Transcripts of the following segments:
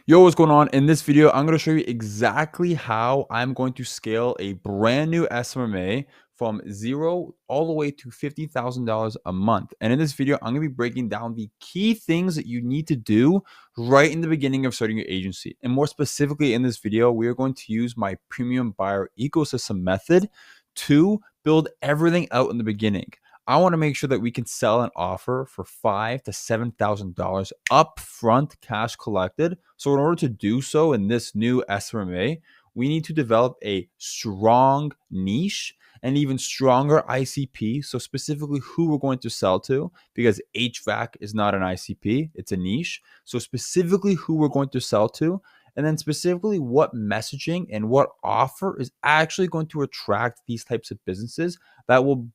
Yo, what's going on? In this video, I'm going to show you exactly how I'm going to scale a brand new SMMA from zero all the way to $50,000 a month. And in this video, I'm going to be breaking down the key things that you need to do right in the beginning of starting your agency. And more specifically in this video, we are going to use my premium buyer ecosystem method to build everything out in the beginning. I want to make sure that we can sell an offer for $5,000 to $7,000 upfront cash collected. So in order to do so in this new SMMA, we need to develop a strong niche and even stronger ICP. So specifically who we're going to sell to, because HVAC is not an ICP, it's a niche. So specifically who we're going to sell to, and then specifically what messaging and what offer is actually going to attract these types of businesses that will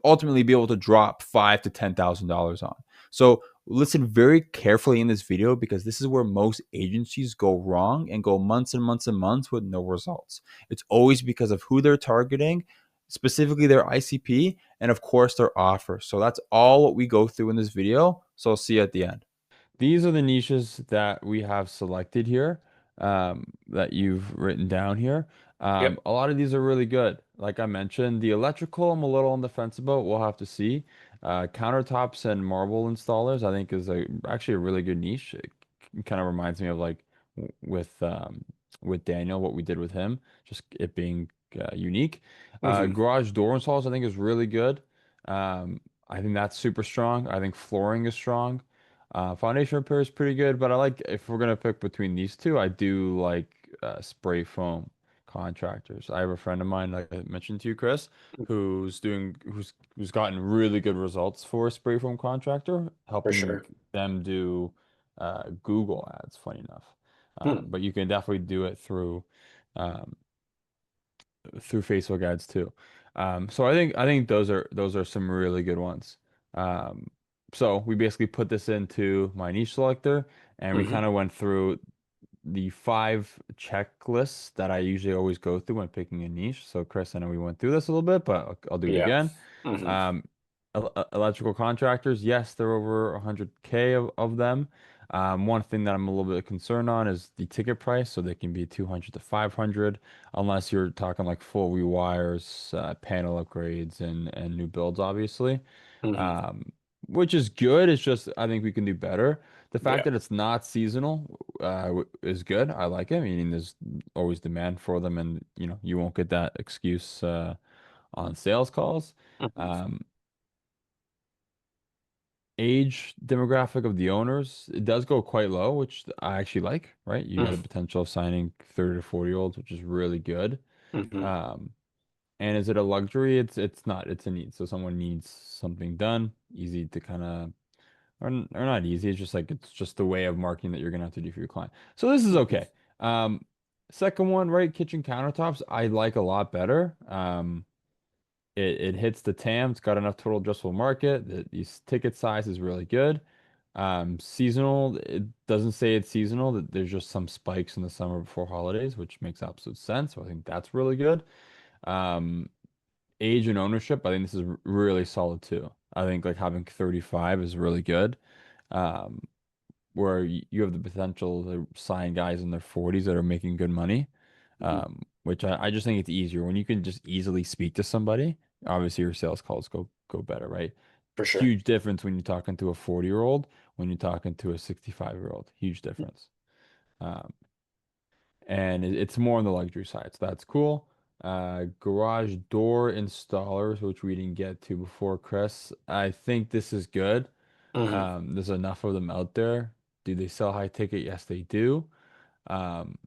ultimately be able to drop $5,000 to $10,000 on. So listen very carefully in this video, because this is where most agencies go wrong and go months and months and months with no results. It's always because of who they're targeting, specifically their ICP, and of course their offer. So that's all what we go through in this video. So I'll see you at the end. These are the niches that we have selected here, that you've written down here. Yep. A lot of these are really good. Like I mentioned, the electrical, I'm a little on the fence about. We'll have to see. Countertops and marble installers, I think, is actually a really good niche. It kind of reminds me of like with Daniel, what we did with him, just it being unique. hmm Garage door installs, I think, is really good. I think that's super strong. I think flooring is strong. Foundation repair is pretty good, but I like, if we're gonna pick between these two, I do like spray foam contractors. I have a friend of mine, like I mentioned to you, Kris, who's gotten really good results for a spray foam contractor, For helping sure. them do Google ads, funny enough. Hmm. But you can definitely do it um, through Facebook ads too. So I think those are some really good ones. Um, so we basically put this into my niche selector, and we hmm kind of went through the 5 checklists that I usually always go through when picking a niche. So Kris, I know we went through this a little bit, but I'll do it Yeah. again. hmm Um, Electrical contractors, yes, there are over 100K of them. One thing that I'm a little bit concerned on is the ticket price. So they can be 200 to 500, unless you're talking like full rewires, panel upgrades, and new builds, obviously. hmm Um, which is good. It's just I think we can do better. The fact Yeah. that it's not seasonal is good. I like it, meaning there's always demand for them, and you won't get that excuse on sales calls. hmm Um, Age demographic of the owners, it does go quite low, which I actually like, right? You got the potential of signing 30 to 40-year-olds, which is really good. hmm Um, and is it a luxury? It's not. It's a need. So someone needs something done, easy to kind of, or not easy. It's just like it's just the way of marketing that you're gonna have to do for your client. So this is hmm okay. Second one, right? Kitchen countertops, I like a lot better. It hits the TAM. It's got enough total addressable market. These ticket size is really good. Seasonal, it doesn't say it's seasonal. That there's just some spikes in the summer before holidays, which makes absolute sense. So I think that's really good. Um, Age and ownership, I think this is really solid too. I think like having 35 is really good. Um, where you have the potential to sign guys in their 40s that are making good money, hmm which I just think it's easier when you can just easily speak to somebody. Obviously, your sales calls go better, right? For sure. Huge difference when you're talking to a 40-year-old, when you're talking to a 65-year-old. Huge difference. Um, and it's more on the luxury side, so that's cool. Garage door installers, which we didn't get to before, Kris. I think this is good. hmm There's enough of them out there. Do they sell high ticket? Yes, they do. Um,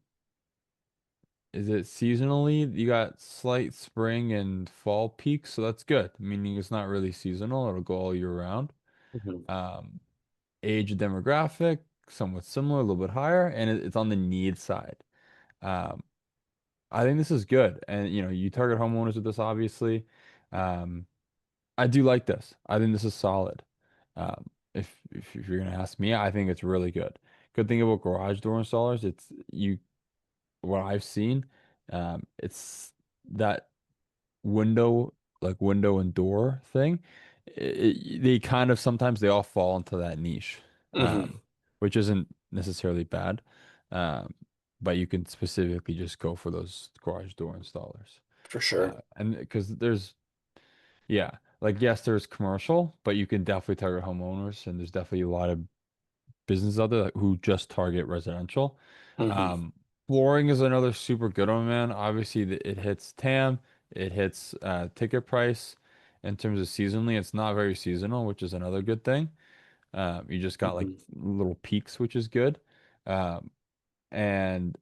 is it seasonally? You got slight spring and fall peaks, so that's good. Meaning it's not really seasonal. It'll go all year round. hmm Um, Age demographic, somewhat similar, a little bit higher, and it's on the need side. Um, I think this is good. And you target homeowners with this, obviously. Um, I do like this. I think this is solid. If you're gonna ask me, I think it's really good. Good thing about garage door installers, it's you what I've seen, it's that window window and door thing. They sometimes they all fall into that niche, hmm which isn't necessarily bad. Um, but you can specifically just go for those garage door installers. For sure. And because yeah, like yes, there's commercial, but you can definitely target homeowners, and there's definitely a lot of businesses out there who just target residential. Hmm. Um, Flooring is another super good one, man. Obviously, it hits TAM, it hits ticket price. In terms of seasonally, it's not very seasonal, which is another good thing. You just got like Hmm. little peaks, which is good. Um, and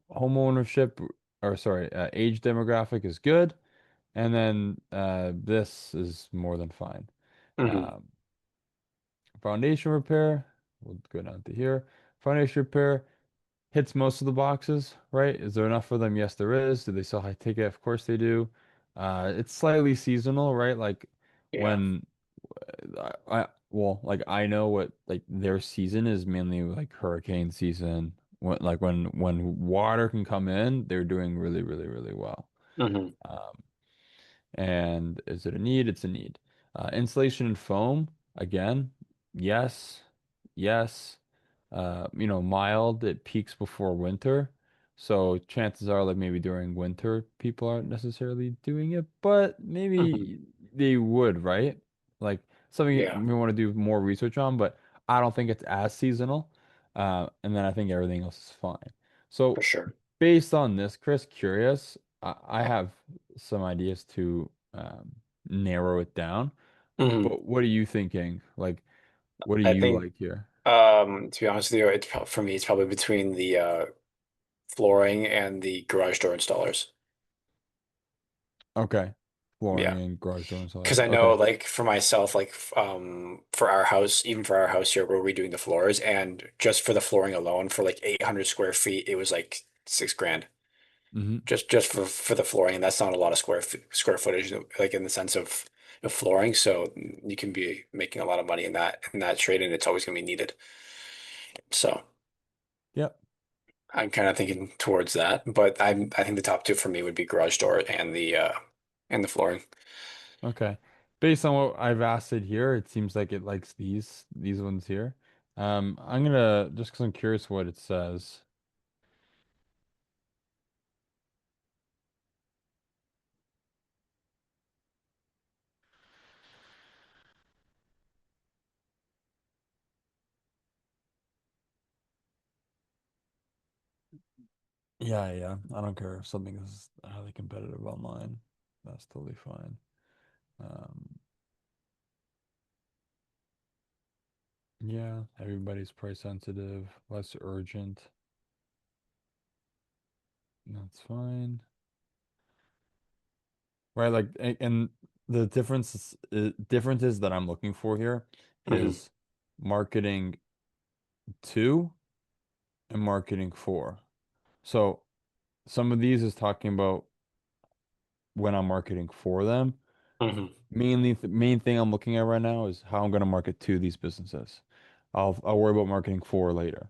home ownership, or sorry, age demographic is good. And then this is more than fine. Hmm. Um, Foundation repair, we'll go down to here. Foundation repair hits most of the boxes, right? Is there enough for them? Yes, there is. Do they sell high ticket? Of course they do. It's slightly seasonal, right? Like Yeah. when well, like I know what like their season is mainly like hurricane season. When water can come in, they're doing really, really, really well. Hmm. Um, and is it a need? It's a need. Insulation and foam, again, yes, yes. Mild, it peaks before winter. So chances are like maybe during winter people aren't necessarily doing it, but Hmm. maybe they would, right? Like something Yeah. we want to do more research on, but I don't think it's as seasonal. And then I think everything else is fine. For So sure. based on this, Chris, curious, I have some ideas to narrow it down. Hmm. But what are you thinking? Like, what do I you think, like here? to be honest with you, for me, it's probably between the flooring and the garage door installers. Okay. Yeah. Flooring and garage door Because installers. I know, Okay. like, for myself, like, for our house, even for our house here, we're redoing the floors, and just for the flooring alone, for like 800 square feet, it was like 6 grand. Hmm. Just for the flooring, and that's not a lot of square footage, like in the sense of flooring. So you can be making a lot of money in that trade, and it's always going to be needed. So Yep. I'm kind of thinking towards that, but I think the top two for me would be garage door and the flooring. Okay. Based on what I've asked it here, it seems like it likes these ones here. I'm gonna just because I'm curious what it says. Yeah, yeah. I don't care if something is highly competitive online. That's totally fine. Um, yeah, everybody's price sensitive, less urgent. That's fine. Right, like and the differences that I'm looking for here Hmm. is marketing to and marketing for. So some of these is talking about when I'm marketing for them. Hmm. Mainly, the main thing I'm looking at right now is how I'm going to market to these businesses. I'll worry about marketing for later.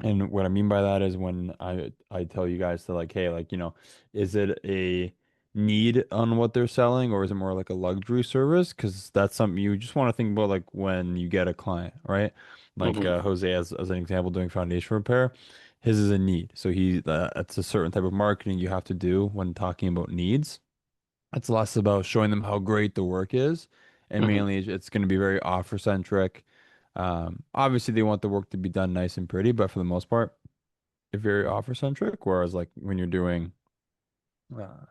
And what I mean by that is when I tell you guys to like, hey, like, is it a need on what they're selling or is it more like a luxury service? Because that's something you just want to think about like when you get a client, right? Like Hmm. Jose as an example doing foundation repair, his is a need. So that's a certain type of marketing you have to do when talking about needs. It's less about showing them how great the work is, and Hmm. mainly it's going to be very offer centric. Obviously, they want the work to be done nice and pretty, but for the most part, it's very offer centric. Whereas, like when you're doing, uh,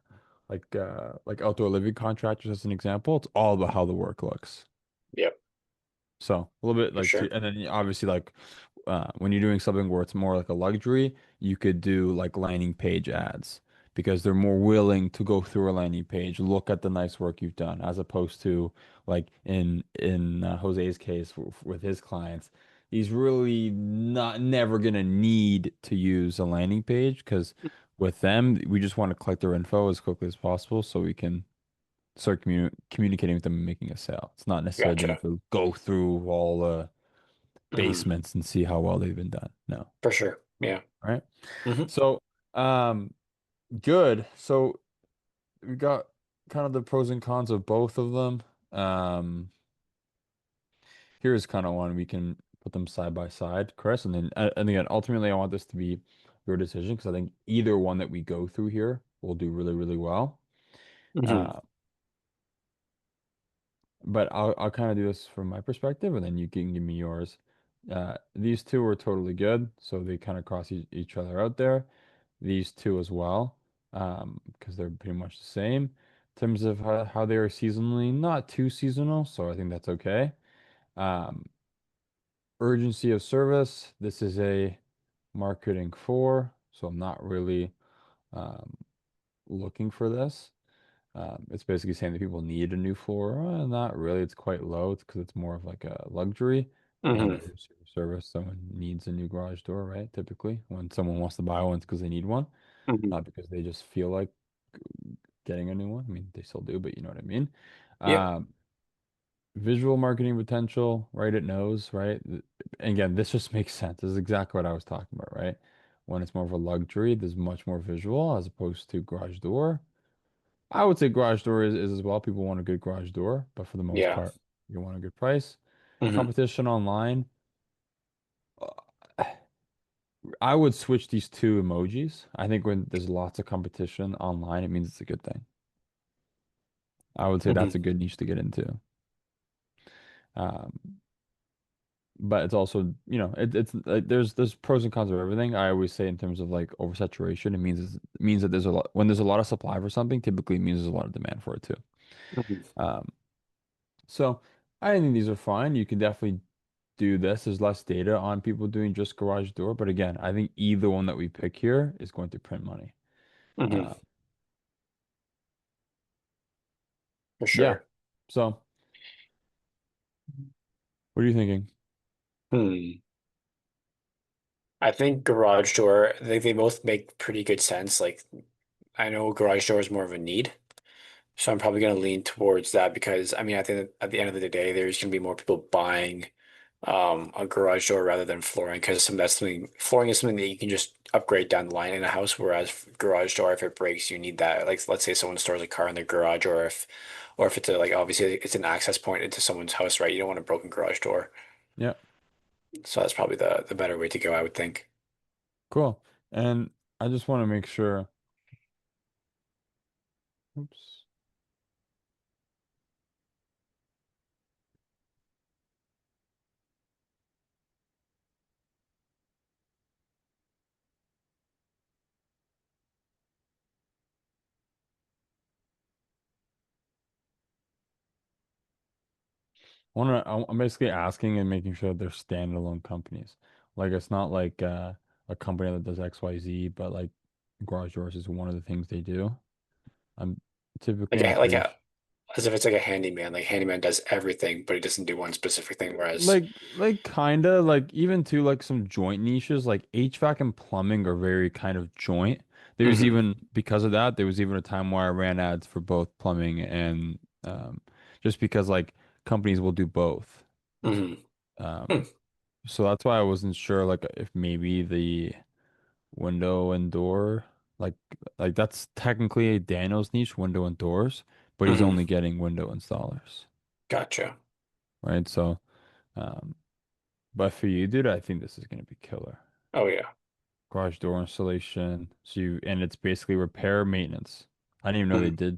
like outdoor living contractors as an example, it's all about how the work looks. Yep, So a little bit for like, sure. and then obviously like when you're doing something where it's more like a luxury, you could do like landing page ads because they're more willing to go through a landing page, look at the nice work you've done, as opposed to like in Jose's case with his clients, he's really not never gonna need to use a landing page because with them, we just want to collect their info as quickly as possible so we can start communicating with them and making a sale. It's not necessarily they Gotcha. need to go through all the Hmm. basements and see how well they've been done. No. For sure. Yeah. Right. Hmm. So, um, good. So we got kind of the pros and cons of both of them. Um, Here's kind of one we can put them side by side, Chris, and then and again, ultimately, I want this to be your decision because I think either one that we go through here will do really, really well. Hmm. Uh, but I'll kind of do this from my perspective, and then you can give me yours. These two are totally good, so they kind of cross each other out there. These two as well, because they're pretty much the same in terms of how they are seasonally, not too seasonal, so I think that's okay. Um, Urgency of service, this is a marketing for, so I'm not really um, looking for this. It's basically saying that people need a new floor. Not really. It's quite low. It's because it's more of like a luxury and Hmm. urgency of service. Someone needs a new garage door, right? Typically, when someone wants to buy one, it's because they need one, Hmm. not because they just feel like getting a new one. I mean, they still do, but you know what I mean. Yep. Um, Visual marketing potential, right? It knows, right? Again, this just makes sense. This is exactly what I was talking about, right? When it's more of a luxury, there's much more visual as opposed to garage door. I would say garage door is as well. People want a good garage door, but for the most Yeah. part, you want a good price. Hmm. Competition online. uh, I would switch these two emojis. I think when there's lots of competition online, it means it's a good thing. I would say Hmm. that's a good niche to get into. Um, but it's also, it's like there's pros and cons of everything. I always say in terms of like oversaturation, it means that there's a lot when there's a lot of supply for something, typically it means there's a lot of demand for it too. Hmm. Um, so I think these are fine. You can definitely do this. There's less data on people doing just garage door, but again, I think either one that we pick here is going to print money. Hmm. Uh, For yeah. sure. So what are you thinking? Hmm. I think garage door, they both make pretty good sense. Like I know garage door is more of a need. So I'm probably going to lean towards that because I mean, at the end of the day, there's going to be more people buying a garage door rather than flooring because flooring is something that you can just upgrade down the line in a house. Whereas garage door, if it breaks, you need that. Like let's say someone stores a car in their garage, or if it's a, like obviously it's an access point into someone's house, right? You don't want a broken garage door. Yeah, So that's probably the better way to go, I would think. cool. And I just want to make sure. Oops. I'm basically asking and making sure they're standalone companies. Like it's not like a company that does XYZ, but like garage doors is one of the things they do. I'm typically I'm Like pretty a as if it's like a handyman. Like handyman does everything, but he doesn't do one specific thing. Whereas, like kinda like even to like some joint niches like HVAC and plumbing are very kind of joint. There's hmm. even because of that, there was even a time where I ran ads for both plumbing and just because like companies will do both. Hmm. Um Hmm. so that's why I wasn't sure like if maybe the window and door like that's technically a Daniel's niche, window and doors, but he's Hmm. only getting window installers, Gotcha. right? So um but for you, dude, I think this is gonna be killer. Oh yeah. Garage door installation. And it's basically repair maintenance. I didn't even know they Hmm. did.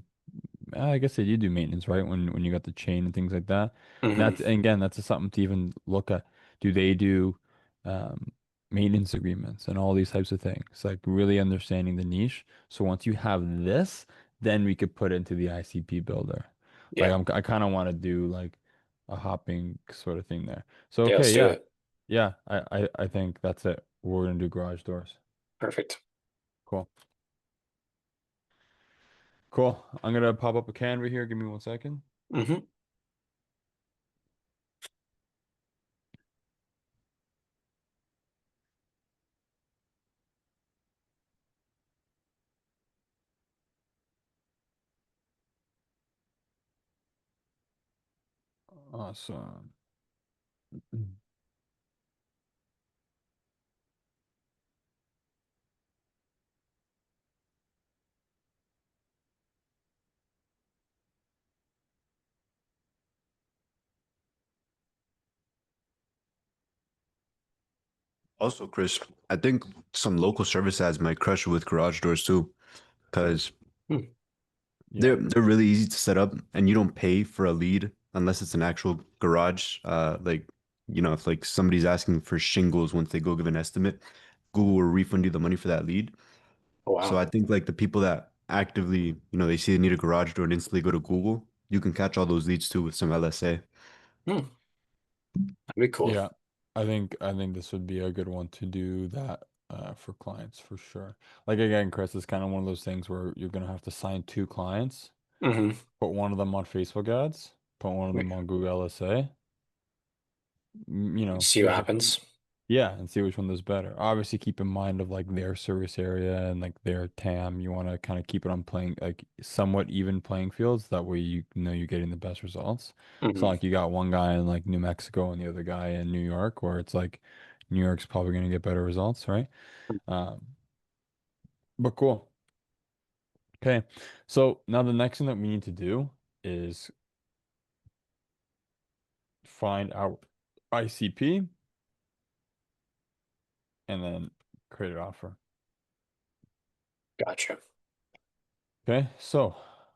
I guess they do maintenance, right? When you got the chain and things like that. And Hmm. that's and again, that's just something to even look at. Do they do um, maintenance agreements and all these types of things? Like really understanding the niche. So once you have this, then we could put it into the ICP builder. Like Yeah. I kind of want to do like a hopping sort of thing there. So Yeah. okay, Let's do yeah. it. Yeah, I think that's it. We're gonna do garage doors. Perfect. Cool. Cool. I'm gonna pop up a Canva here. Give me 1 second. Hmm. Awesome. Also, Chris, I think some local service ads might crush it with garage doors too, because Hmm. Yeah. they're really easy to set up, and you don't pay for a lead unless it's an actual garage. Like if like somebody's asking for shingles once they go give an estimate, Google will refund you the money for that lead. Oh, So wow. I think like the people that actively, they see they need a garage door and instantly go to Google, you can catch all those leads too with some LSA. Hmm. That'd be cool. Yeah. I think this would be a good one to do that for clients for sure. Like again, Chris, it's kind of one of those things where you're gonna have to sign two clients, Hmm. put one of them on Facebook ads, put one of them on Google LSA, See what happens. yeah, and see which one does better. Obviously, keep in mind of like their service area and like their TAM. You want to kind of keep it on playing like somewhat even playing fields. That way, you know you're getting the best results. It's not Hmm. like you got one guy in like New Mexico and the other guy in New York, where it's like New York's probably going to get better results, right? Um, but cool. Okay, so now the next thing that we need to do is find our ICP and then create an offer. Gotcha. Okay, so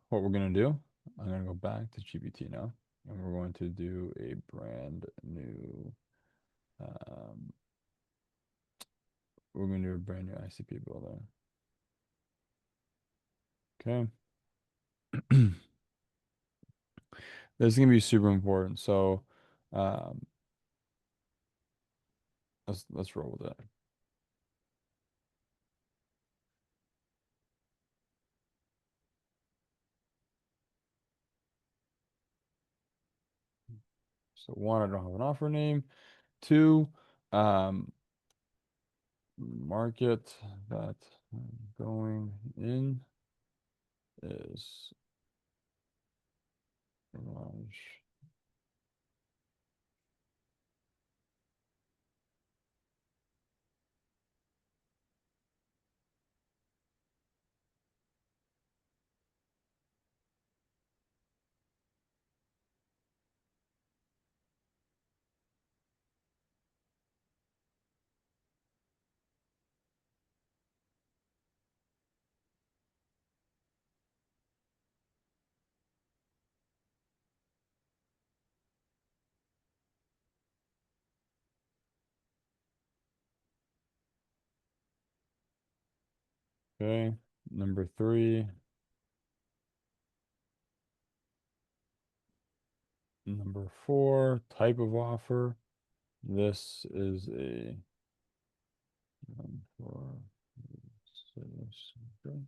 what we're gonna do, I'm gonna go back to GPT now, and we're going to do a brand new, um, we're gonna do a brand new ICP builder. Okay, this is gonna be super important. So, um, let's roll with it. So one, I don't have an offer name. Two, um, market that I'm going in is garage. Okay, number three. Number four, type of offer. This is a for service. Okay.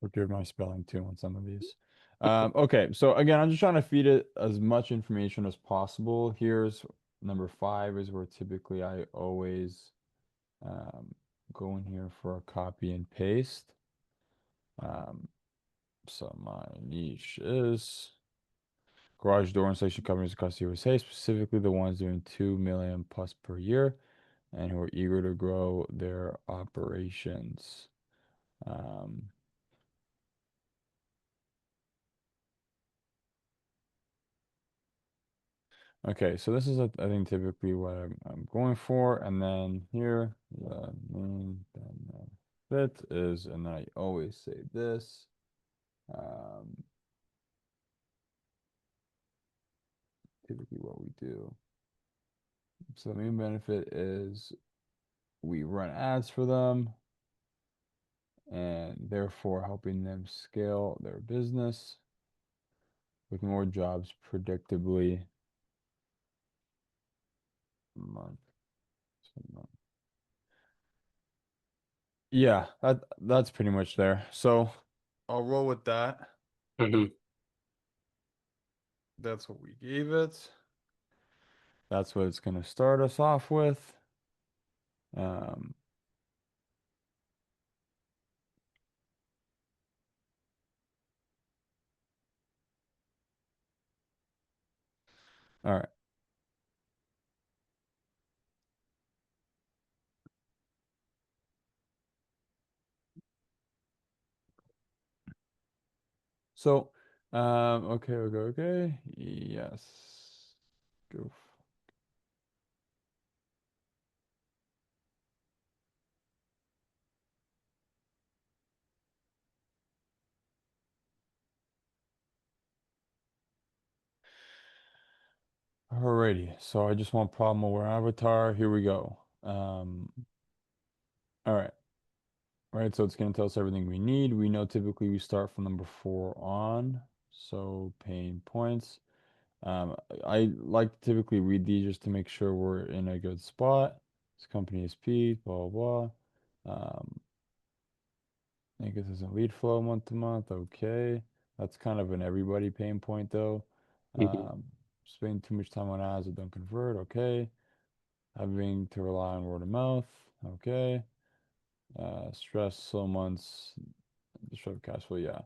Forgive my spelling too on some of these. Okay, so again, I'm just trying to feed it as much information as possible. Here's number five is where typically I always um, go in here for a copy and paste. Um, so my niche is garage door installation companies across the USA, specifically the ones doing 2 million plus per year and who are eager to grow their operations. Um, okay, so this is, I think, typically what I'm going for. And then here, the main fit is, and I always say this. Um, typically what we do. So the main benefit is we run ads for them and therefore helping them scale their business. with more jobs predictably month to month. Yeah, that's pretty much there. So I'll roll with that. Mm-hmm. That's what we gave it. That's what it's going to start us off with. Um, all right. So, okay. Yes. Go. Alrighty. So I just want problem aware avatar. Here we go. All right. Right. So it's going to tell us everything we need. We know typically we start from number 4 on. So pain points. I like to typically read these just to make sure we're in a good spot. This company is P, blah, blah, blah. I guess it's a lead flow month to month. Okay. That's kind of an everybody pain point though. Mm-hmm. Spending too much time on ads that don't convert. Okay. Having to rely on word of mouth. Okay. Stress, slow months, disrupt cash flow. Yeah.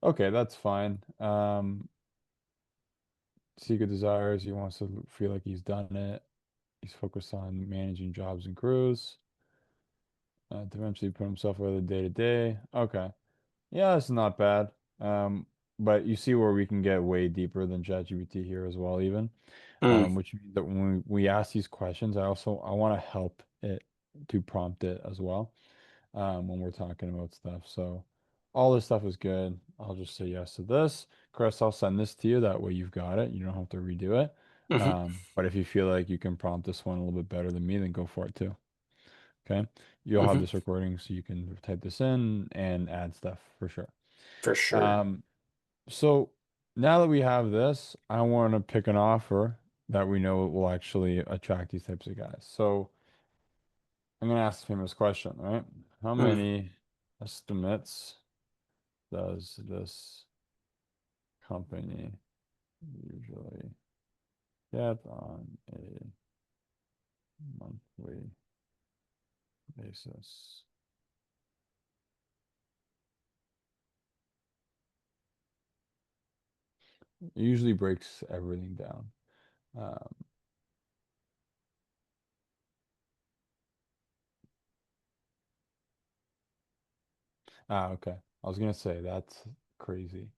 Okay, that's fine. Secret desires. He wants to feel like he's done it. He's focused on managing jobs and crews. To eventually put himself over the day to day. Okay. Yeah, it's not bad. Um, but you see where we can get way deeper than ChatGPT here as well, even. Mm. Which means that when we ask these questions, I want to help it to prompt it as well. When we're talking about stuff. So all this stuff is good. I'll just say yes to this. Kris, I'll send this to you. That way you've got it. You don't have to redo it. Mm-hmm. But if you feel like you can prompt this one a little bit better than me, then go for it too. Okay. You'll have Mm-hmm. this recording so you can type this in and add stuff for sure. For sure. Um, so now that we have this, I want to pick an offer that we know will actually attract these types of guys. So I'm gonna ask the famous question, right? How Mm. many estimates does this company usually get on a monthly basis? It usually breaks everything down. Um, okay. I was gonna say that's crazy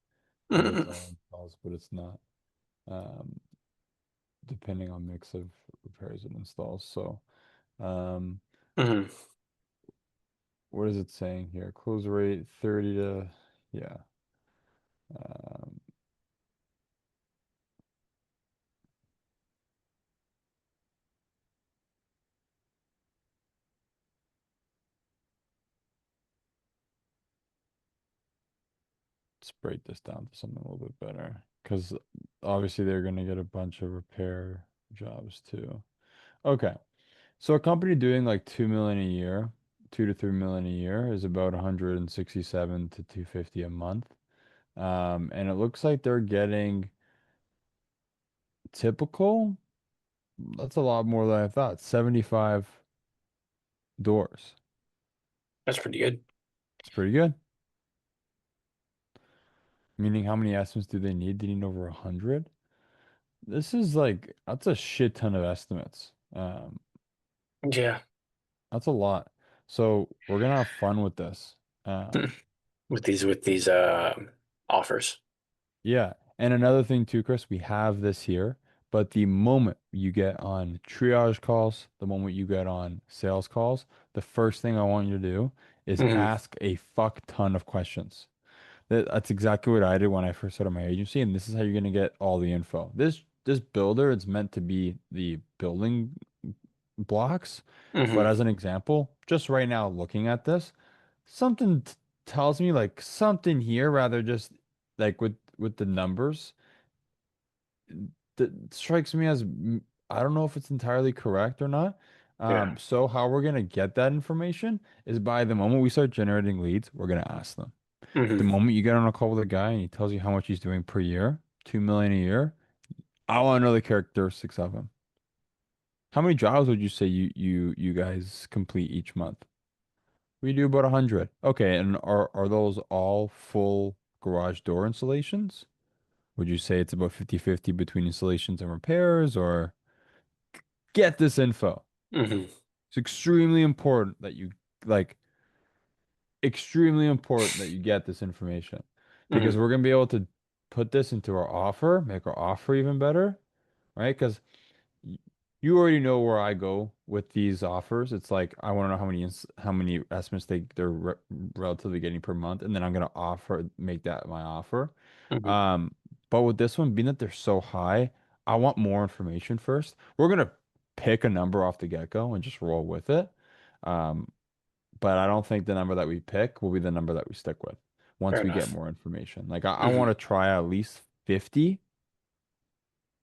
that it's all installs, but it's not. Um, Depending on mix of repairs and installs. So, um, Mm-hmm. what is it saying here? Close rate 30 to, yeah. Um, let's break this down to something a little bit better because obviously they're going to get a bunch of repair jobs too. Okay. So a company doing like 2 million a year, 2 to 3 million a year is about 167 to 250 a month. And it looks like they're getting typical. That's a lot more than I thought. 75 doors. That's pretty good. It's pretty good. Meaning, how many estimates do they need? They need over 100. This is like, that's a shit ton of estimates. Yeah. That's a lot. So we're gonna have fun with this. Um, With these offers. yeah. And another thing too, Kris, we have this here, but the moment you get on triage calls, the moment you get on sales calls, the first thing I want you to do is Mm-hmm. ask a fuck ton of questions. That's exactly what I did when I first started my agency, and this is how you're gonna get all the info. This builder, it's meant to be the building blocks, but Mm-hmm. as an example, just right now looking at this, something tells me like something here, rather just like with the numbers, that strikes me as I don't know if it's entirely correct or not. Yeah. So how we're gonna get that information is by the moment we start generating leads, we're gonna ask them. The Hmm. moment you get on a call with a guy and he tells you how much he's doing per year, 2 million a year, I want to know the characteristics of him. How many jobs would you say you guys complete each month? We do about 100. Okay, and are those all full garage door installations? Would you say it's about 50-50 between installations and repairs, or get this info? Hmm. It's extremely important that you like extremely important that you get this information because Hmm. we're gonna be able to put this into our offer, make our offer even better, right? Because you already know where I go with these offers. It's like I want to know how many estimates they're relatively getting per month, and then I'm gonna make that my offer. Hmm. Um, but with this one, being that they're so high, I want more information first. We're gonna pick a number off the get-go and just roll with it. Um, but I don't think the number that we pick will be the number that we stick with Fair once we get enough. more information. Like I Hmm. want to try at least 50.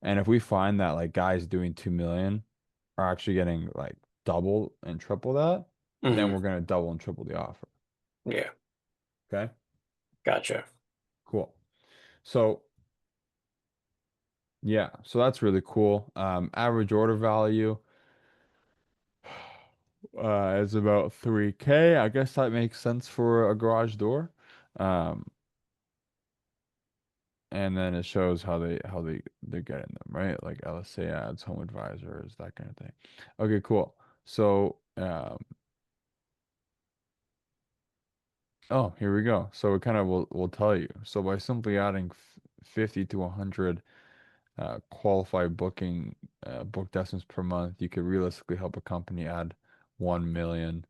And if we find that like guys doing 2 million are actually getting like double and triple that, then Hmm. we're gonna double and triple the offer. Yeah. Okay, Gotcha. cool. So yeah, so that's really cool. Average order value is about 3K. I guess that makes sense for a garage door. Um, and then it shows they're getting them, right? Like LSA ads, home advisors, that kind of thing. Okay, cool. So oh, here we go. So it kind of will tell you. So by simply adding 50 to 100 qualified book estimates per month, you could realistically help a company add 1 million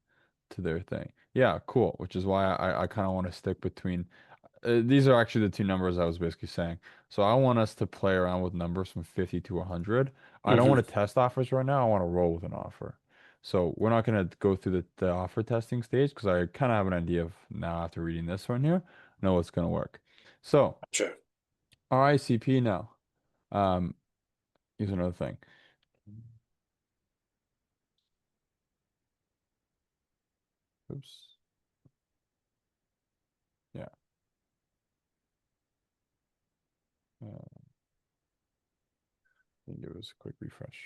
to their thing. Yeah, cool. Which is why I kind of want to stick between these are actually the two numbers I was basically saying. So I want us to play around with numbers from 50 to 100. I don't Hmm. want to test offers right now. I want to roll with an offer. So we're not going to go through the offer testing stage because I kind of have an idea of now after reading this one here, know what's going to work. So Gotcha. our ICP now. Um, Here's another thing. Oops. Yeah. I think it was a quick refresh.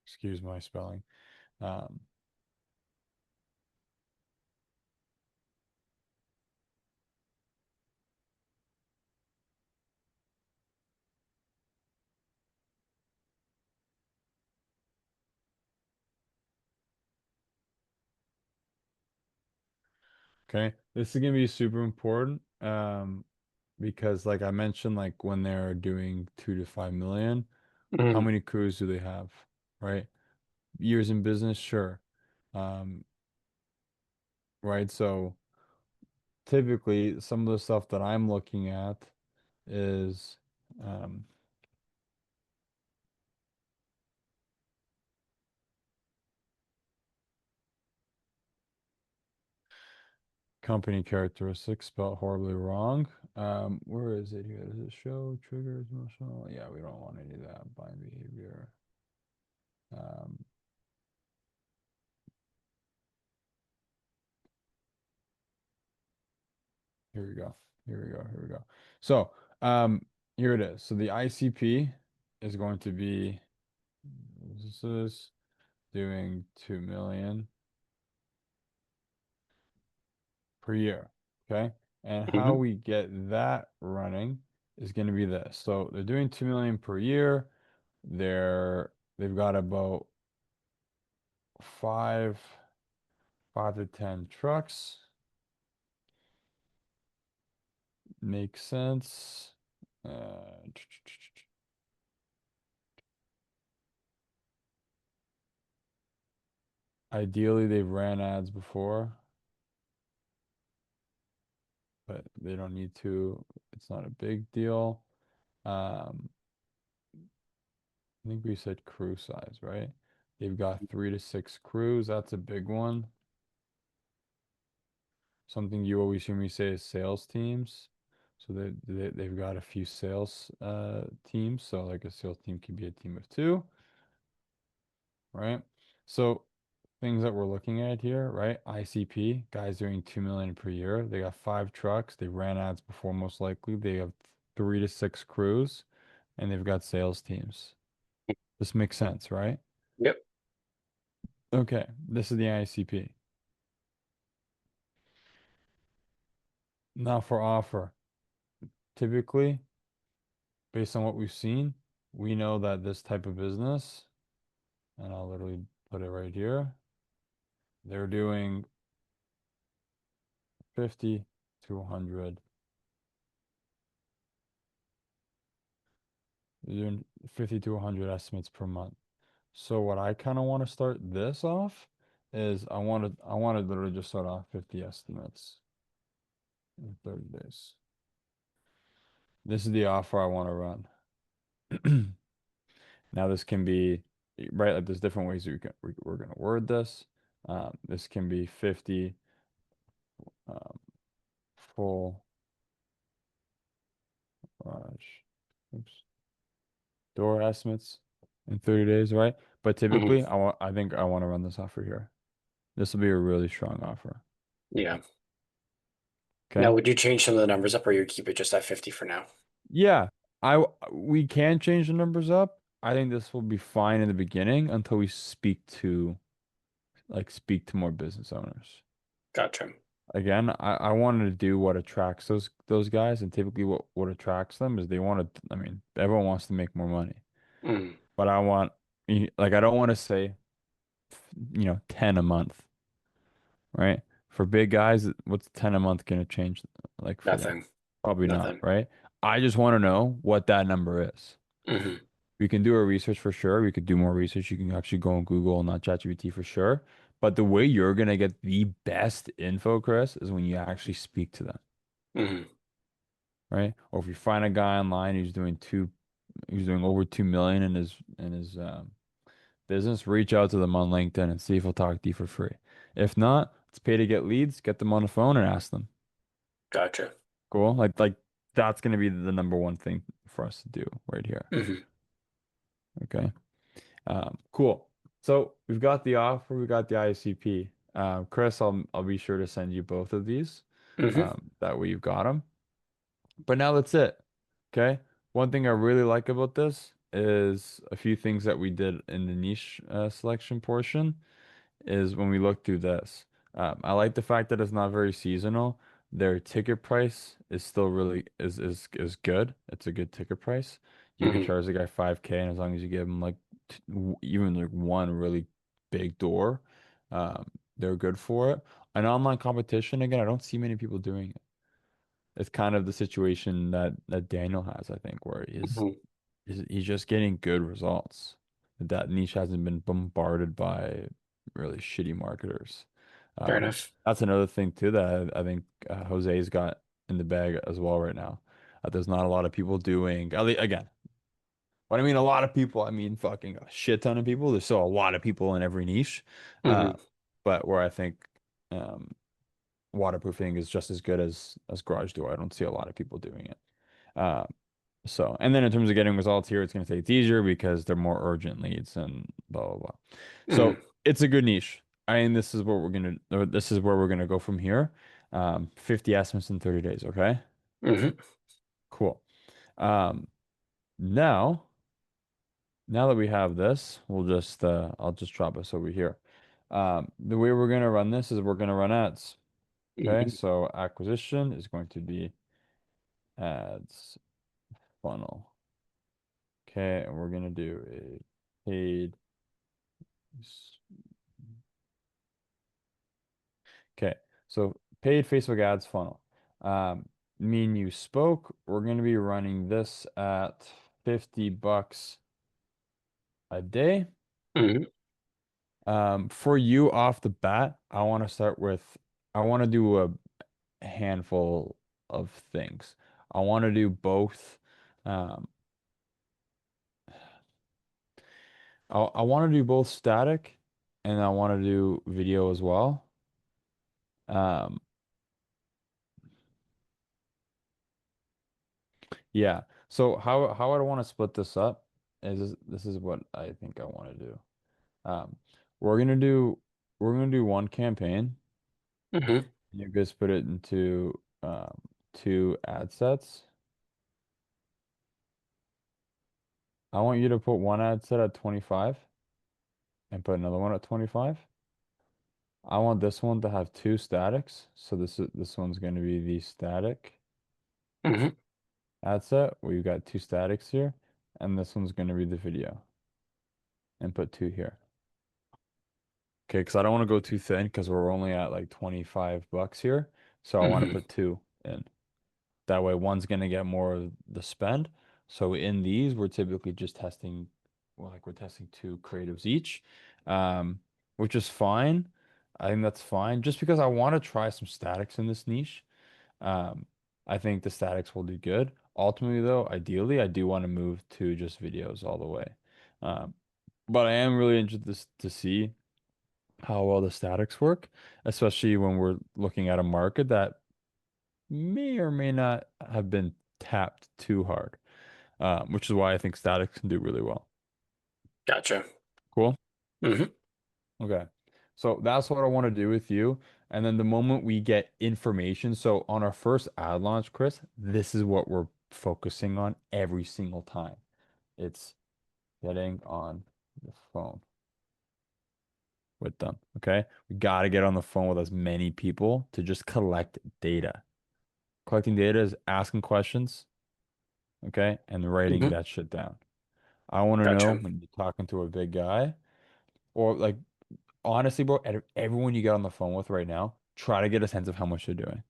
Excuse my spelling. Um, okay. This is gonna be super important. Because like I mentioned, like when they're doing 2 to 5 million, how Hmm. many crews do they have? Right? Years in business, sure. Um, right. So typically some of the stuff that I'm looking at is um company characteristics spelled horribly wrong. Where is it here? Does it show triggers, emotional? Yeah, we don't want any of that buying behavior. Um, Here we go. Here we go. Here we go. So, here it is. So the ICP is going to be this is doing 2 million per year. Okay. And how Hmm. we get that running is going to be this. So they're doing 2 million per year. They've got about five, 5 to 10 trucks. Makes sense. Uh, Ideally, they've ran ads before, but they don't need to. It's not a big deal. Um, I think we said crew size, right? They've got 3 to 6 crews. That's a big one. Something you always hear me say is sales teams. So they've got a few sales teams. So like a sales team can be a team of 2, right? So things that we're looking at here, right? ICP, guys doing 2 million per year. They got 5 trucks. They ran ads before most likely. They have 3 to 6 crews, and they've got sales teams. This makes sense, right? Yep. Okay, this is the ICP. Now for offer. Typically, based on what we've seen, we know that this type of business, and I'll literally put it right here, they're doing 50 to 100. They're doing 50 to 100 estimates per month. So what I kind of want to start this off is I want to literally just start off 50 estimates in 30 days. This is the offer I want to run. Now this can be right, like there's different ways we're gonna word this. This can be 50 um, full garage, oops, door estimates in 30 days, right? But Hmm. typically I think I want to run this offer here. This will be a really strong offer. Yeah. Okay. Now, would you change some of the numbers up, or you keep it just at 50 for now? Yeah, we can change the numbers up. I think this will be fine in the beginning until we speak to more business owners. Gotcha. Again, I wanted to do what attracts those guys, and typically what attracts them is they want to, I mean, everyone wants to make more money. Mm. But I don't want to say, 10 a month, right? For big guys, what's 10 a month gonna change like for them? Nothing. Probably not, Nothing. right? I just want to know what that number is. Hmm. We can do our research for sure. We could do more research. You can actually go on Google, not ChatGPT for sure. But the way you're gonna get the best info, Chris, is when you actually speak to them, Hmm. right? Or if you find a guy online who's doing over 2 million in his business, reach out to them on LinkedIn and see if he'll talk to you for free. If not, it's pay to get leads. Get them on the phone and ask them. Gotcha. Cool. Like that's gonna be the number one thing for us to do right here. Hmm. Okay. Cool. So we've got the offer, we got the ICP. Chris, I'll be sure to send you both of these. Hmm. That way you've got them. But now that's it. Okay. One thing I really like about this is a few things that we did in the niche selection portion is when we look through this. I like the fact that it's not very seasonal. Their ticket price is still really is good. It's a good ticket price. You could Hmm. charge the guy 5K, and as long as you give him like even like one really big door, um, they're good for it. An online competition, again, I don't see many people doing it. It's kind of the situation that Daniel has, I think, where Hmm. he's just getting good results. That niche hasn't been bombarded by really shitty marketers. Fair enough. That's another thing too that I think Jose's got in the bag as well right now. There's not a lot of people doing, again, when I mean a lot of people, I mean fucking a shit ton of people. There's still a lot of people in every niche. Uh, Hmm. but where I think um, waterproofing is just as good as garage door. I don't see a lot of people doing it. Uh, and then in terms of getting results here, it's going to say it's easier because they're more urgent leads and blah, blah, blah. Hmm. So it's a good niche. I mean, this is where we're going to go from here. 50 estimates in 30 days. Okay. Hmm. Cool. Um, now, now that we have this, I'll just drop us over here. The way we're going to run this is we're going to run ads. Okay. Hmm. So acquisition is going to be ads funnel. Okay. And we're going to do a paid. Okay, so paid Facebook ads funnel. Me and you spoke. We're going to be running this at $50 a day. Hmm. For you off the bat, I want to do a handful of things. I want to do both. Um, I want to do both static and I want to do video as well. Um, yeah. So how I want to split this up is this is what I think I want to do. Um, we're gonna do we're gonna do one campaign. Mm-hmm. You guys put it into two ad sets. I want you to put one ad set at 25 and put another one at 25. I want this one to have two statics. So this one's going to be the static Mm-hmm. ad set where you got two statics here, and this one's going to be the video and put two here. Okay, because I don't want to go too thin because we're only at like 25 bucks here. So I want to Mm-hmm. put two in. That way one's going to get more of the spend. So in these, we're typically just testing, well, like we're testing two creatives each, which is fine. I think that's fine just because I want to try some statics in this niche. Um, I think the statics will do good. Ultimately, though, ideally, I do want to move to just videos all the way. Um, but I am really interested to see how well the statics work, especially when we're looking at a market that may or may not have been tapped too hard, which is why I think statics can do really well. Gotcha. Cool. Mm-hmm. Okay. So that's what I want to do with you. And then the moment we get information, so on our first ad launch, Kris, this is what we're focusing on every single time. It's getting on the phone with them. Okay. We got to get on the phone with as many people to just collect data. Collecting data is asking questions, okay, and writing Mm-hmm. that shit down. I want to know Gotcha. when you're talking to a big guy, or like honestly, bro, everyone you get on the phone with right now, try to get a sense of how much they're doing.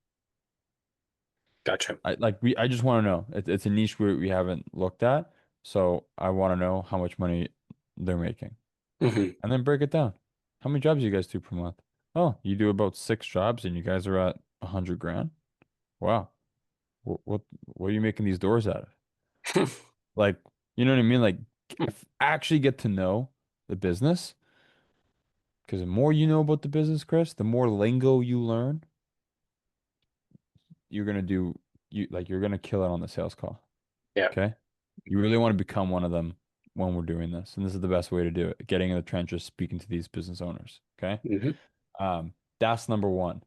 Gotcha. I just want to know. It's a niche we haven't looked at, so I want to know how much money they're making, Mm-hmm. and then break it down. How many jobs do you guys do per month? Oh, you do about 6 jobs, and you guys are at 100 grand. Wow. What are you making these doors out of? Like, you know what I mean? Like, actually get to know the business. Because the more you know about the business, Kris, the more lingo you learn, you're gonna do you're gonna kill it on the sales call. Yeah. Okay? You really want to become one of them when we're doing this. And this is the best way to do it. Getting in the trenches, speaking to these business owners. Okay? Mm-hmm. That's number one.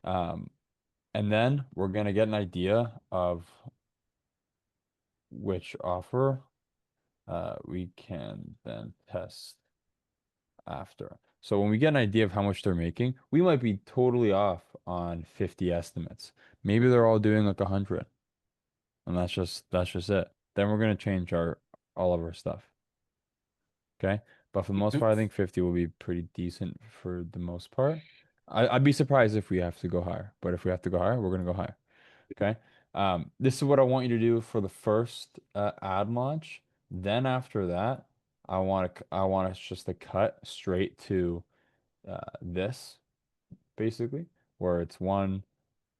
Um, and then we're gonna get an idea of which offer we can then test after. So when we get an idea of how much they're making, we might be totally off on 50 estimates. Maybe they're all doing like 100, and that's just it. Then we're gonna change our all of our stuff. Okay. But for the most Mm-hmm. part, I think 50 will be pretty decent for the most part. I'd be surprised if we have to go higher, but if we have to go higher, we're gonna go higher. Okay. This is what I want you to do for the first ad launch. Then after that, I want us just to cut straight to this basically, where it's one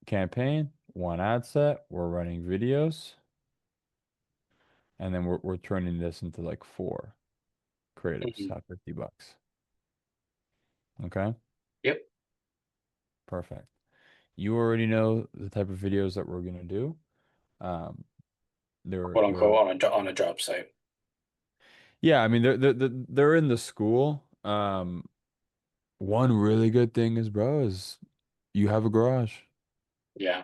campaign, one ad set, we're running videos, and then we're turning this into like four creatives Mm-hmm. at 50 bucks. Okay, Yep. perfect. You already know the type of videos that we're gonna do. Um, they're Quote we're unquote on a job site. yeah, I mean they're in the school. One really good thing is, bro, is you have a garage, Yeah,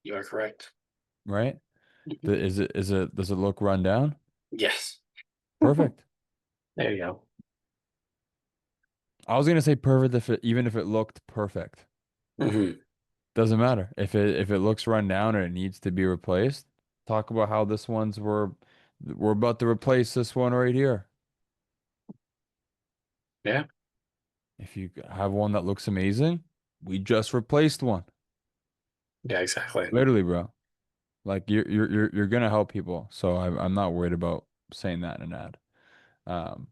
you are correct. right? Mhm. Does it look run down? Yes. Perfect. There you go. I was gonna say perfect even if it looked perfect. Mm-hmm. Doesn't matter. If it looks run down and it needs to be replaced, talk about how this one's we're about to replace this one right here. Yeah. If you have one that looks amazing, we just replaced one. Yeah, exactly. Literally, bro. Like you're gonna help people. So I'm not worried about saying that in an ad. Um,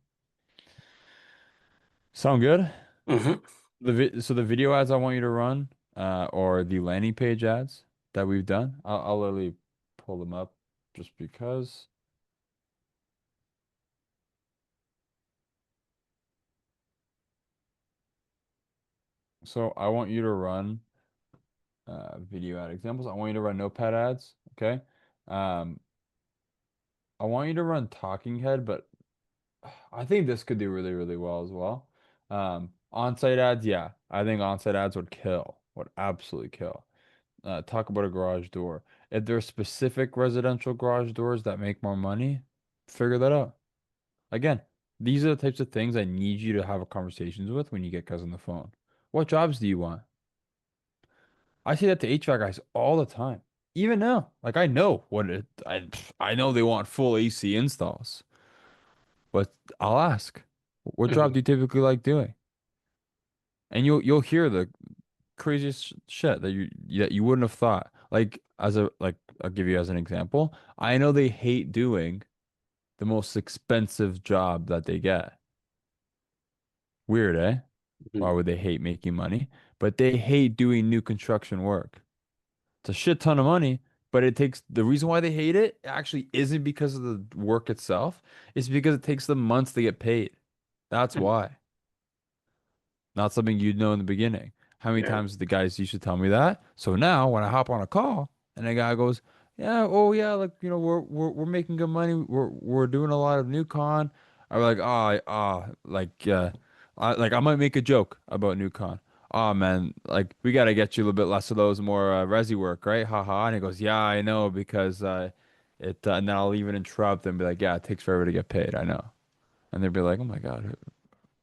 sound good? Mm-hmm. So the video ads I want you to run, or the landing page ads that we've done, I'll literally pull them up just because. So I want you to run video ad examples. I want you to run notepad ads. Okay. Um, I want you to run talking head, but I think this could do really, really well as well. On-site ads, yeah. I think on-site ads would kill, would absolutely kill. Talk about a garage door. If there's specific residential garage doors that make more money, figure that out. Again, these are the types of things I need you to have conversations with when you get guys on the phone. What jobs do you want? I say that to HVAC guys all the time. Even now, like I know what it, I know they want full AC installs, but I'll ask, what job Hmm. do you typically like doing? And you'll hear the craziest shit that you wouldn't have thought. Like I'll give you as an example. I know they hate doing the most expensive job that they get. Weird, eh? Why would they hate making money? But they hate doing new construction work. It's a shit ton of money, but it takes the reason why they hate it actually isn't because of the work itself. It's because it takes them months to get paid. That's Hmm. why. Not something you'd know in the beginning. How many Yeah. times the guys used to tell me that? So now when I hop on a call and a guy goes, "Yeah, oh yeah, like we're making good money. We're doing a lot of new con." I'm like, I might make a joke about new con. Oh man, like we gotta get you a little bit less of those more resi work, right? Haha. And he goes, "Yeah, I know because and then I'll even interrupt and be like, "Yeah, it takes forever to get paid. I know." And they'd be like, "Oh my God,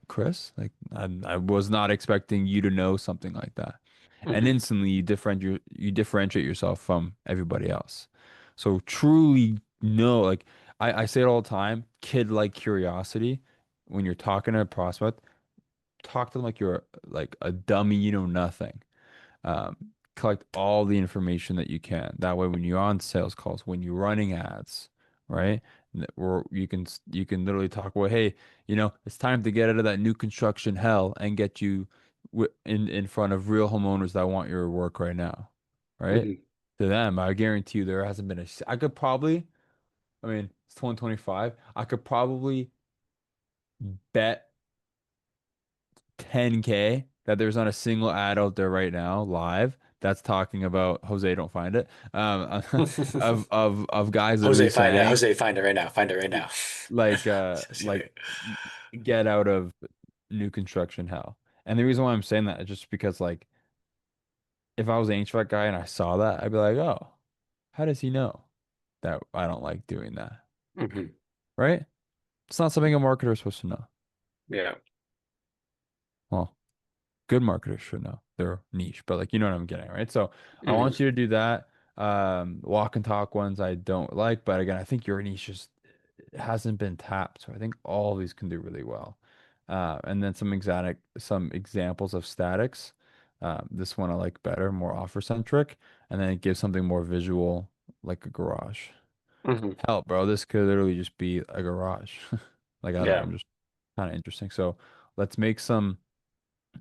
Kris, like I was not expecting you to know something like that." And Hmm. instantly you differentiate yourself from everybody else. So truly know, like I say it all the time, kid-like curiosity. When you're talking to a prospect, talk to them like you're like a dummy, you know nothing. Um, collect all the information that you can. That way, when you're on sales calls, when you're running ads, right? Or you can literally talk about, hey, it's time to get out of that new construction hell and get you in front of real homeowners that want your work right now, right? Hmm. To them, I guarantee you there hasn't been I could probably, I mean, it's 2025. I could probably bet 10K that there's not a single ad out there right now live that's talking about Jose, don't find it. Of guys literally Jose, find it. saying Jose, find it right now. Find it right now. Just like kidding. get out of new construction hell. And the reason why I'm saying that is just because like if I was an HVAC guy and I saw that, I'd be like, oh, how does he know that I don't like doing that? Hmm. Right? It's not something a marketer is supposed to know. Yeah. Well, good marketers should know their niche, but like you know what I'm getting, right? So I Hmm. want you to do that. Walk and talk ones I don't like, but again, I think your niche just hasn't been tapped. So I think all of these can do really well. And then some examples of statics. This one I like better, more offer centric, and then it gives something more visual, like a garage. Hmm. Hell, bro, this could literally just be a garage. Like I don't know, Yeah. I'm just kind of interesting. So let's make some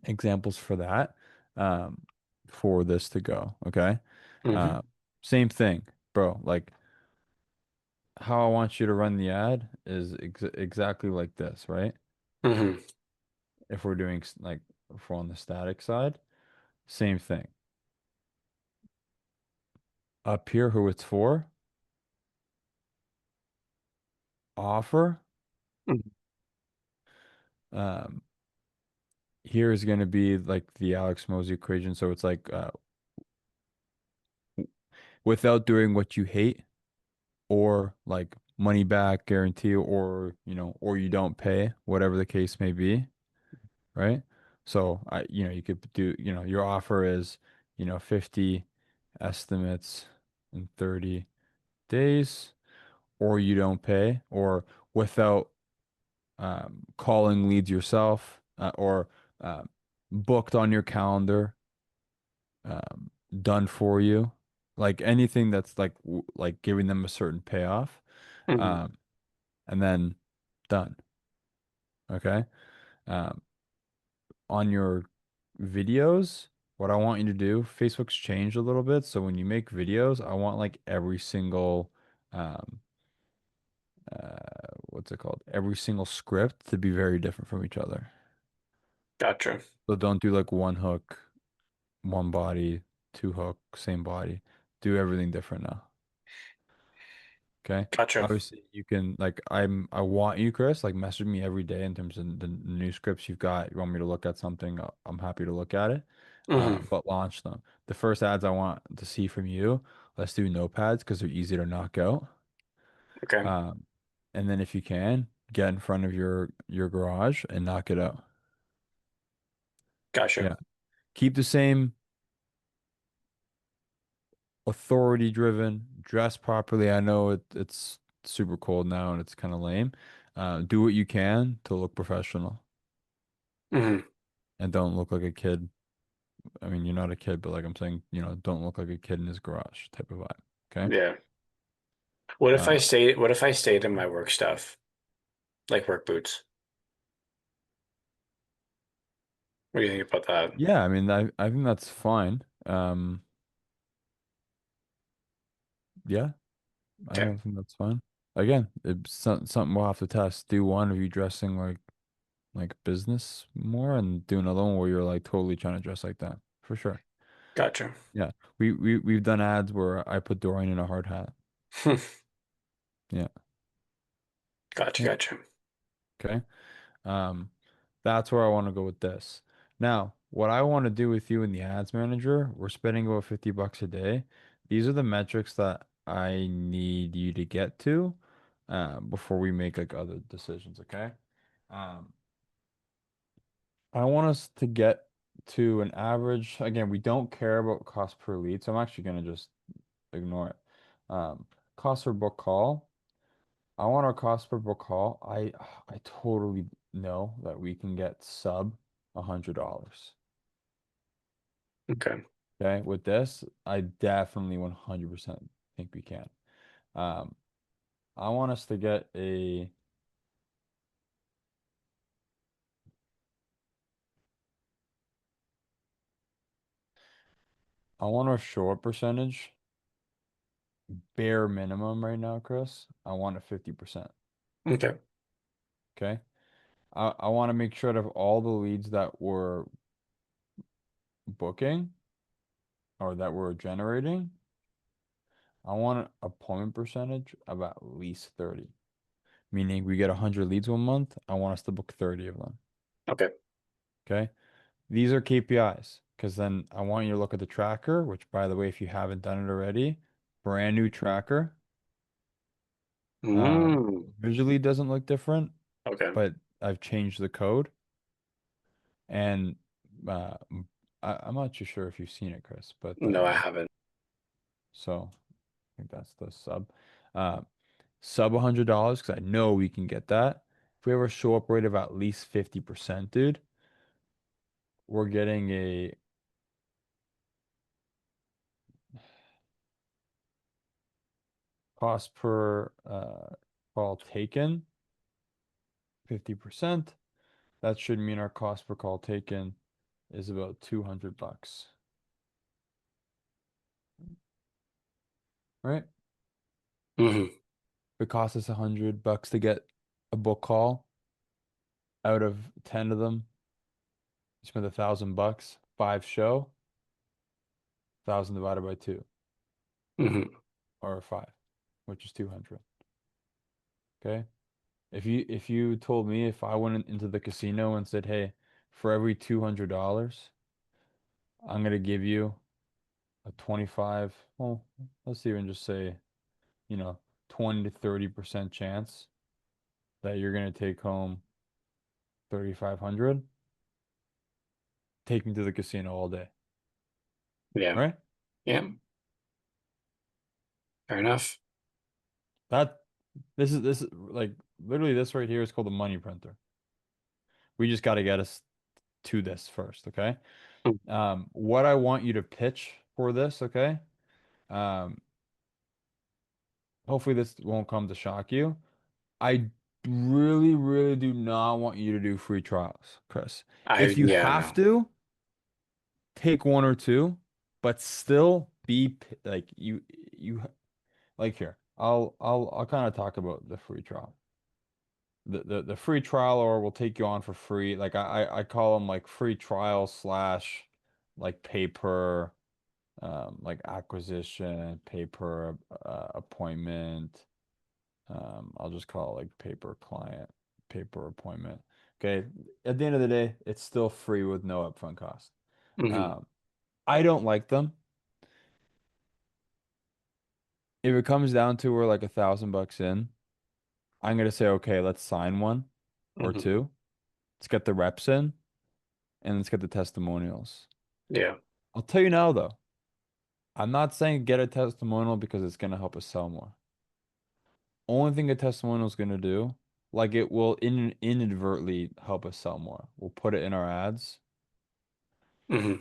examples for that for this to go. Okay. Hmm. Uh, Same thing, bro. Like how I want you to run the ad is exactly like this, right? Hmm. If we're doing like if we're on the static side, same thing. Up here, who it's for, offer. Um, Here is going to be like the Alex Mosey equation. So it's like without doing what you hate, or like money back guarantee, or or you don't pay, whatever the case may be, right? So you could do, your offer is, 50 estimates in 30 days, or you don't pay, or without calling leads yourself, or um, booked on your calendar, done for you, like anything that's like like giving them a certain payoff, Hmm. um, and then done. Okay. Um, on your videos, what I want you to do, Facebook's changed a little bit. So when you make videos, I want like every single, um, what's it called? Every single script to be very different from each other. Gotcha. So don't do like one hook, one body, two hook, same body. Do everything different now. Okay. Gotcha. Obviously, you can like I want you, Chris, like message me every day in terms of the new scripts you've got. You want me to look at something? I'm happy to look at it. Hmm. But launch them. The first ads I want to see from you, let's do notepads because they're easy to knock out. Okay. Um, and then if you can, get in front of your garage and knock it out. Gotcha. Yeah. Keep the same authority driven, dress properly. I know it's super cold now and it's kind of lame. Do what you can to look professional Hmm. and don't look like a kid. I mean, you're not a kid, but like I'm saying, don't look like a kid in his garage type of vibe. Okay. Yeah. What if I Uh, stayed, what if I stayed in my work stuff, like work boots? What do you think about that? yeah, I mean, I think that's fine. Yeah, I Okay. don't think that's fine. Again, it's something we'll have to test. Do one of you dressing like business more, and do another one where you're like totally trying to dress like that for sure. Gotcha. Yeah, we've done ads where I put Dorian in a hard hat. Yeah, Gotcha. yeah. Gotcha. Okay. Um, that's where I want to go with this. Now, what I want to do with you in the ads manager, we're spending about $50 a day. These are the metrics that I need you to get to before we make like other decisions, okay? Um, I want us to get to an average. Again, we don't care about cost per lead, so I'm actually going to just ignore it. Cost per book call. I want our cost per book call. I totally know that we can get sub $100. Okay. Okay, with this, I definitely 100% think we can. Um, I want us to get I want our short percentage, bare minimum right now, Chris. I want a 50%. Okay. Okay. I want to make sure that of all the leads that we're booking or that we're generating, I want an appointment percentage of at least 30. Meaning we get 100 leads 1 month, I want us to book 30 of them. Okay. Okay. These are KPIs because then I want you to look at the tracker, which by the way, if you haven't done it already, brand new tracker. Mm. Visually doesn't look different, Okay. but I've changed the code and I'm not too sure if you've seen it, Chris, but No, I haven't. so I think that's the sub. Uh, sub $100 because I know we can get that. If we have a show up rate of at least 50%, dude, we're getting a cost per call taken 50%. That should mean our cost per call taken is about $200, right? Hmm. If it costs us $100 to get a book call, out of 10 of them, you spend $1,000, five show, 1,000 divided by two, Hmm. or five, which is 200. Okay. If you told me if I went into the casino and said, hey, for every $200, I'm gonna give you a 25, well, let's even just say, you know, 20 to 30% chance that you're gonna take home 3,500, take me to the casino all day, Yeah. right? Yeah. Fair enough. That this is like literally this right here is called a money printer. We just got to get us to this first, okay? Mm. What I want you to pitch for this, okay? Um, hopefully this won't come to shock you. I really, really do not want you to do free trials, Chris. If you Yeah, have no. to, take one or two, but still like you like here. I'll kind of talk about the free trial. the free trial, or we'll take you on for free. Like I call them like free trial slash like pay per like acquisition, pay per appointment. I'll just call it like pay per client, pay per appointment. Okay. At the end of the day, it's still free with no upfront cost. Hmm. Um, I don't like them. If it comes down to we're like $1,000 in, I'm gonna say, okay, let's sign one or Hmm. two. Let's get the reps in and let's get the testimonials. Yeah. I'll tell you now though, I'm not saying get a testimonial because it's gonna help us sell more. Only thing a testimonial is gonna do, like it will inadvertently help us sell more. We'll put it in our ads, Hmm.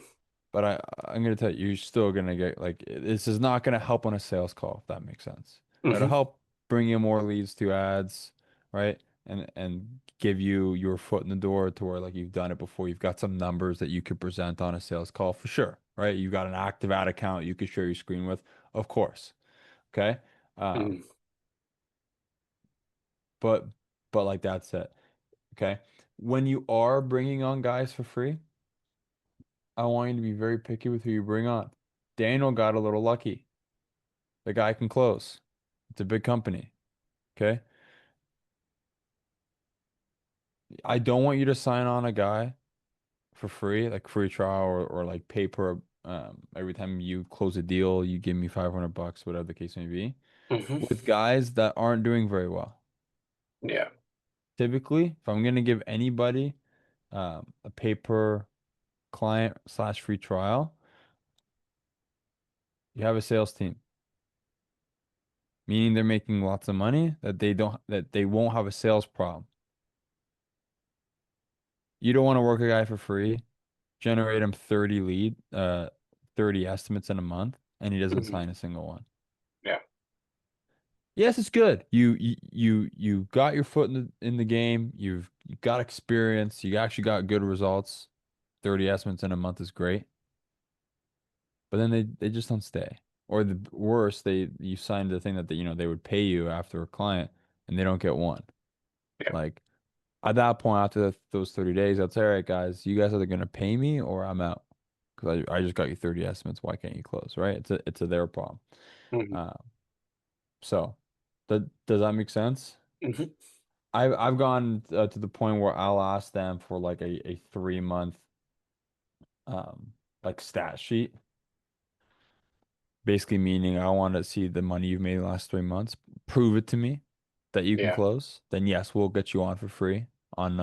but I'm gonna tell you, you're still gonna get like this is not gonna help on a sales call, if that makes sense. It'll Hmm. help bring you more leads to ads, right? And give you your foot in the door to where like you've done it before. You've got some numbers that you could present on a sales call for sure, right? You've got an active ad account you could share your screen with, of course. Okay. Um, Hmm. but like that's it. Okay. When you are bringing on guys for free, I want you to be very picky with who you bring on. Daniel got a little lucky. The guy can close. It's a big company. Okay. I don't want you to sign on a guy for free, like free trial or like pay per every time you close a deal, you give me $500, whatever the case may be, Hmm. with guys that aren't doing very well. Yeah. Typically, if I'm gonna give anybody a pay per client slash free trial, you have a sales team, meaning they're making lots of money that they won't have a sales problem. You don't want to work a guy for free, generate him 30 estimates in a month, and he doesn't Hmm. sign a single one. Yeah. Yes, it's good. You got your foot in the game. You got experience. You actually got good results. 30 estimates in a month is great. But then they just don't stay. Or the worst, you signed the thing that they would pay you after a client and they don't get one. Yeah. Like at that point, after those 30 days, I'd say, all right, guys, you guys are either gonna pay me or I'm out. Because I just got you 30 estimates. Why can't you close? Right? It's a their problem. Hmm. Uh, so does that make sense? Hmm. I've gone to the point where I'll ask them for like a 3 month um like stat sheet, basically meaning I want to see the money you've made the last 3 months. Prove it to me that you can Yeah. close. Then yes, we'll get you on for free on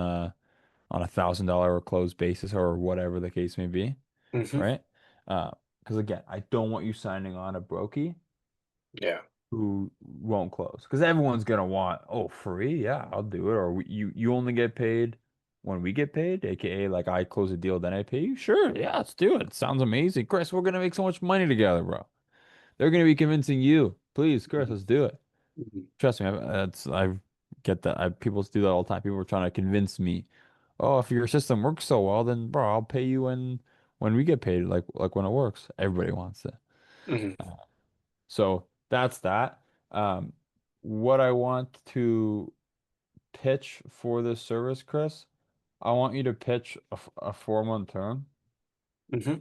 $1,000 close basis or whatever the case may be, Hmm. right? Because again, I don't want you signing on a brokey Yeah. who won't close because everyone's gonna want, oh, free, yeah, I'll do it, or you only get paid when we get paid, aka like I close a deal then I pay you. Sure, yeah, let's do it. Sounds amazing, Chris. We're gonna make so much money together, bro. They're gonna be convincing you, please, Chris, let's do it. Hmm. Trust me, I get that. People do that all the time. People are trying to convince me, oh, if your system works so well, then bro, I'll pay you when we get paid, like when it works. Everybody wants it. Hmm. So that's that. Um, what I want to pitch for this service, Chris, I want you to pitch a 4 month term, Hmm.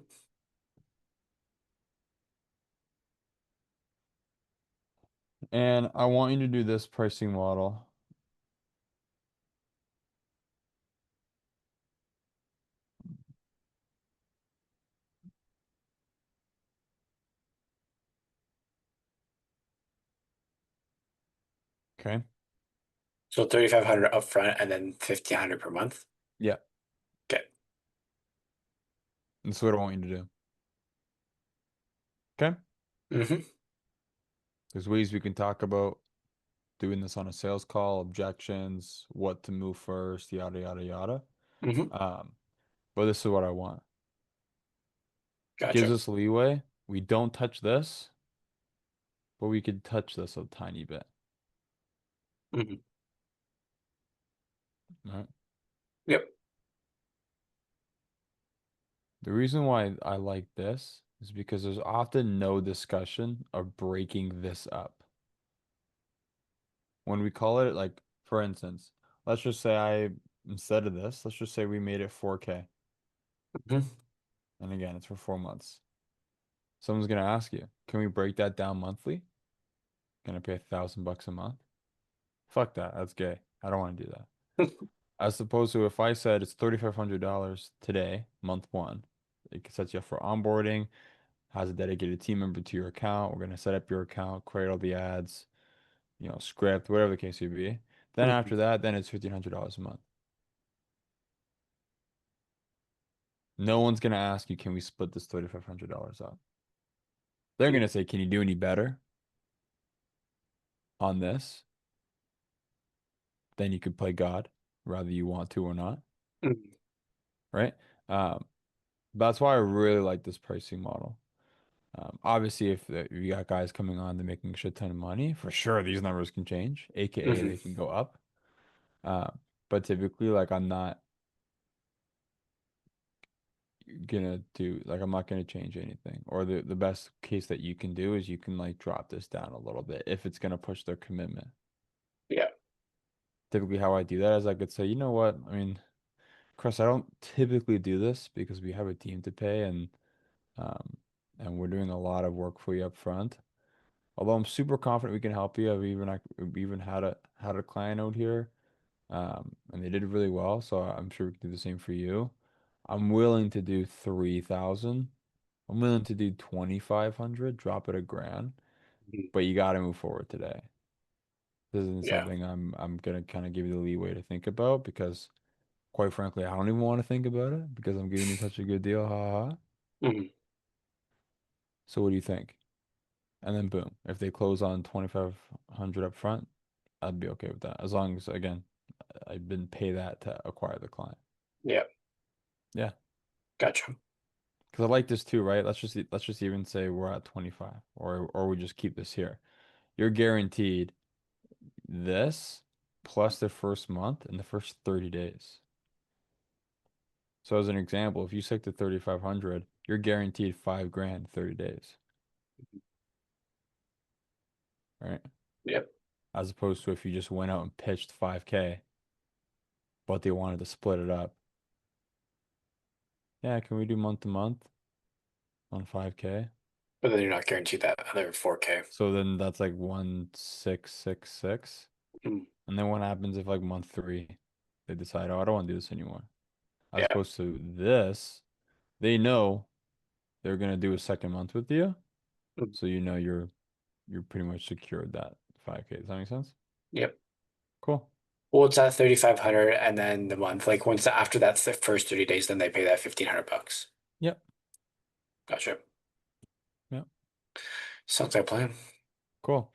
and I want you to do this pricing model. Okay. So 3,500 upfront and then 1,500 per month. Yeah, Okay. that's what I want you to do. Okay. Hmm. There's ways we can talk about doing this on a sales call, objections, what to move first, yada yada yada. Hmm. Um, but this is what I want. Gives Gotcha. us leeway. We don't touch this, but we could touch this a tiny bit. Hmm. Right? Yep. The reason why I like this is because there's often no discussion of breaking this up. When we call it like, for instance, let's just say instead of this, let's just say we made it 4K. Mhm. And again, it's for 4 months. Someone's gonna ask you, can we break that down monthly? Gonna pay $1,000 a month? Fuck that. That's gay. I don't want to do that. As opposed to if I said it's $3,500 today, month one, it sets you up for onboarding, has a dedicated team member to your account. We're gonna set up your account, create all the ads, script, whatever the case may be. Then Mhm. after that, then it's $1,500 a month. No one's gonna ask you, can we split this $3,500 up? They're gonna say, can you do any better on this? Then you could play God, whether you want to or not, Mhm. right? That's why I really like this pricing model. Obviously, if you got guys coming on, they're making a shit ton of money, for sure these numbers can change, aka they Mhm. can go up. But typically, like I'm not I'm not gonna change anything. Or the best case that you can do is you can like drop this down a little bit if it's gonna push their commitment. Yeah. Typically, how I do that is I could say, you know what? I mean, Chris, I don't typically do this because we have a team to pay um, and we're doing a lot of work for you up front. Although I'm super confident we can help you. We even had a client out here, and they did really well. So I'm sure we can do the same for you. I'm willing to do 3,000. I'm willing to do 2,500. Drop it $1,000, Mhm. but you got to move forward today. This isn't Yeah. something I'm gonna kind of give you the leeway to think about because, quite frankly, I don't even want to think about it because I'm giving you such a good deal. Ha ha. Ha. Mhm. So what do you think? And then boom, if they close on 2,500 up front, I'd be okay with that. As long as, again, I didn't pay that to acquire the client. Yeah. Yeah. Gotcha. Because I like this too, right? Let's just even say we're at 25 or we just keep this here. You're guaranteed this plus the first month and the first 30 days. So as an example, if you stick to 3,500, you're guaranteed $5,000 30 days, right? Yep. As opposed to if you just went out and pitched 5K, but they wanted to split it up. Yeah, can we do month to month on 5K? But then you're not guaranteed that other 4K. So then that's like 1,666. Mhm. And then what happens if like month 3 they decide, oh, I don't want to do this anymore? As Yeah. opposed to this, they know they're gonna do a second month with you, Mhm. so you're pretty much secured that 5K. Does that make sense? Yep. Cool. Well, it's at 3,500 and then the month, like once after that's the first 30 days, then they pay that $1,500. Yep. Gotcha. Yep. Sounds like a plan. Cool.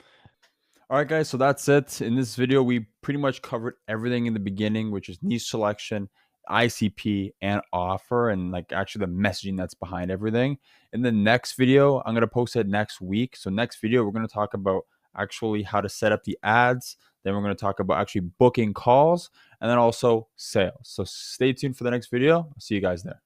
All right, guys, so that's it. In this video, we pretty much covered everything in the beginning, which is niche selection, ICP, and offer, and like actually the messaging that's behind everything. In the next video, I'm going to post it next week. So next video, we're going to talk about actually how to set up the ads. Then we're going to talk about actually booking calls and then also sales. So stay tuned for the next video. I'll see you guys there.